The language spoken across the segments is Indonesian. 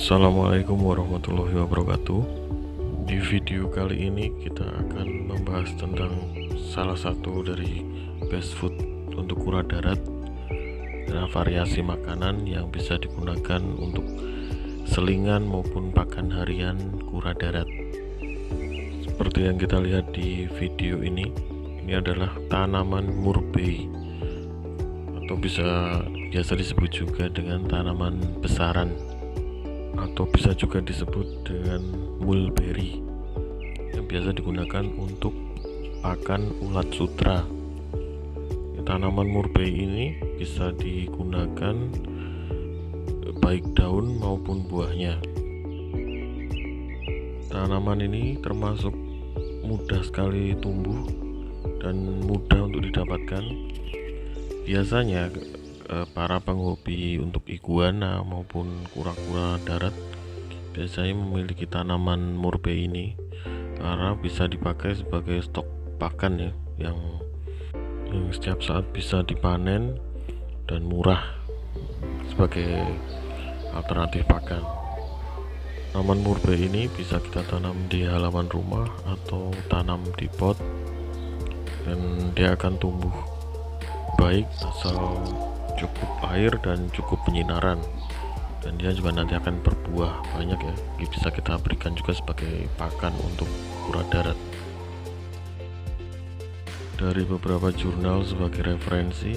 Assalamualaikum warahmatullahi wabarakatuh. Di video kali ini kita akan membahas tentang salah satu dari best food untuk kura darat dan variasi makanan yang bisa digunakan untuk selingan maupun pakan harian kura darat. Seperti yang kita lihat di video ini adalah tanaman murbei atau biasa disebut juga dengan tanaman besaran, atau bisa juga disebut dengan mulberry, yang biasa digunakan untuk pakan ulat sutra. Tanaman murbei ini bisa digunakan baik daun maupun buahnya. Tanaman ini termasuk mudah sekali tumbuh dan mudah untuk didapatkan. Biasanya para penghobi untuk iguana maupun kura-kura darat biasanya memiliki tanaman murbei ini karena bisa dipakai sebagai stok pakan yang setiap saat bisa dipanen dan murah sebagai alternatif pakan. Tanaman murbei ini bisa kita tanam di halaman rumah atau tanam di pot, dan dia akan tumbuh baik asal cukup air dan cukup penyinaran, dan dia juga nanti akan berbuah banyak bisa kita berikan juga sebagai pakan untuk kura darat. Dari beberapa jurnal sebagai referensi,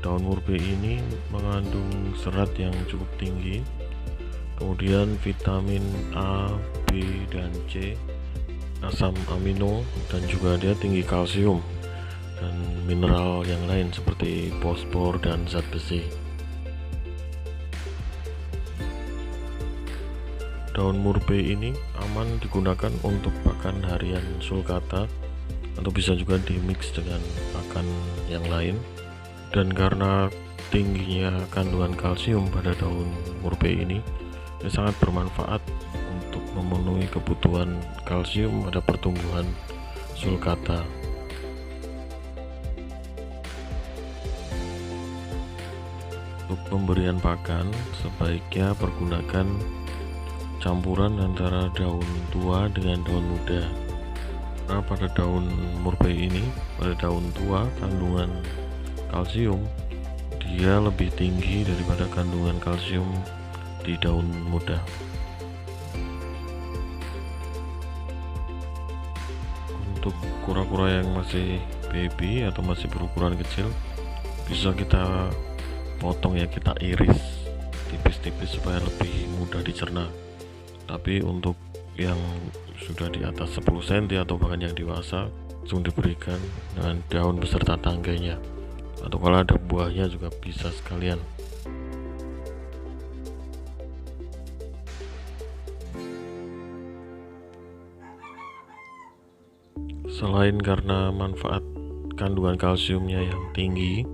daun murbei ini mengandung serat yang cukup tinggi, kemudian vitamin A, B, dan C, asam amino, dan juga dia tinggi kalsium dan mineral yang lain seperti fosfor dan zat besi. Daun murbei ini aman digunakan untuk pakan harian sulcata atau bisa juga dimix dengan pakan yang lain. Dan karena tingginya kandungan kalsium pada daun murbei ini sangat bermanfaat untuk memenuhi kebutuhan kalsium pada pertumbuhan sulcata. Untuk pemberian pakan sebaiknya pergunakan campuran antara daun tua dengan daun muda. Nah, pada daun murbei ini, pada daun tua kandungan kalsium dia lebih tinggi daripada kandungan kalsium di daun muda. Untuk kura-kura yang masih baby atau masih berukuran kecil, bisa kita potong kita iris tipis-tipis supaya lebih mudah dicerna. Tapi untuk yang sudah di atas 10 cm atau bahkan yang dewasa, langsung diberikan dengan daun beserta tangganya, atau kalau ada buahnya juga bisa sekalian. Selain karena manfaat kandungan kalsiumnya yang tinggi,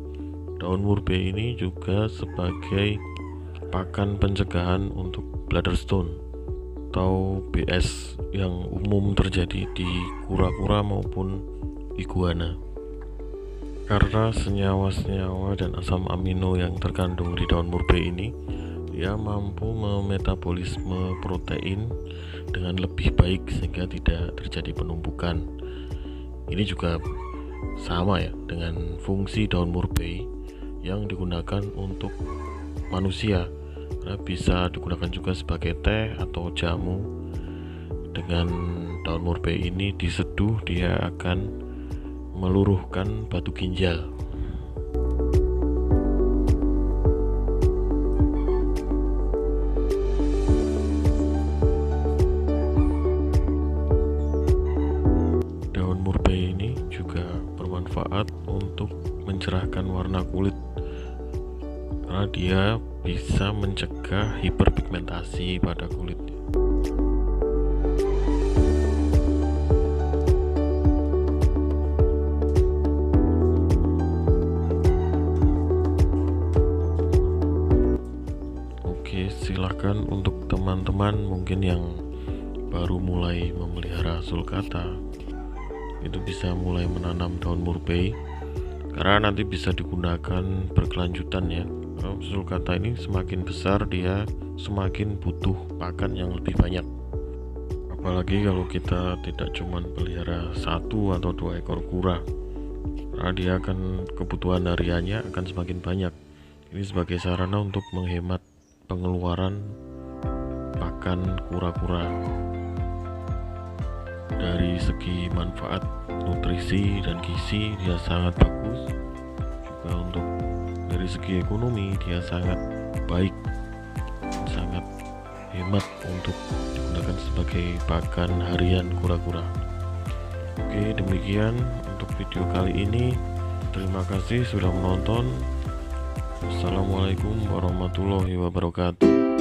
daun murbei ini juga sebagai pakan pencegahan untuk bladder stone atau BS yang umum terjadi di kura-kura maupun iguana. Karena senyawa-senyawa dan asam amino yang terkandung di daun murbei ini, dia mampu memetabolisme protein dengan lebih baik sehingga tidak terjadi penumpukan. Ini juga sama dengan fungsi daun murbei yang digunakan untuk manusia, karena bisa digunakan juga sebagai teh atau jamu. Dengan daun murbei ini diseduh, dia akan meluruhkan batu ginjal. Daun murbei ini juga bermanfaat untuk mencerahkan warna kulit, karena dia bisa mencegah hiperpigmentasi pada kulit. Oke, silakan untuk teman-teman mungkin yang baru mulai memelihara sulcata, itu bisa mulai menanam daun murbei karena nanti bisa digunakan berkelanjutan Sulcata ini semakin besar dia semakin butuh pakan yang lebih banyak. Apalagi kalau kita tidak cuma pelihara 1 atau 2 ekor kura, karena dia akan kebutuhan hariannya akan semakin banyak. Ini sebagai sarana untuk menghemat pengeluaran pakan kura-kura. Dari segi manfaat nutrisi dan gizi dia sangat bagus, juga untuk dari segi ekonomi dia sangat baik, sangat hemat untuk digunakan sebagai pakan harian kura-kura. Oke, demikian untuk video kali ini. Terima kasih sudah menonton. Assalamualaikum warahmatullahi wabarakatuh.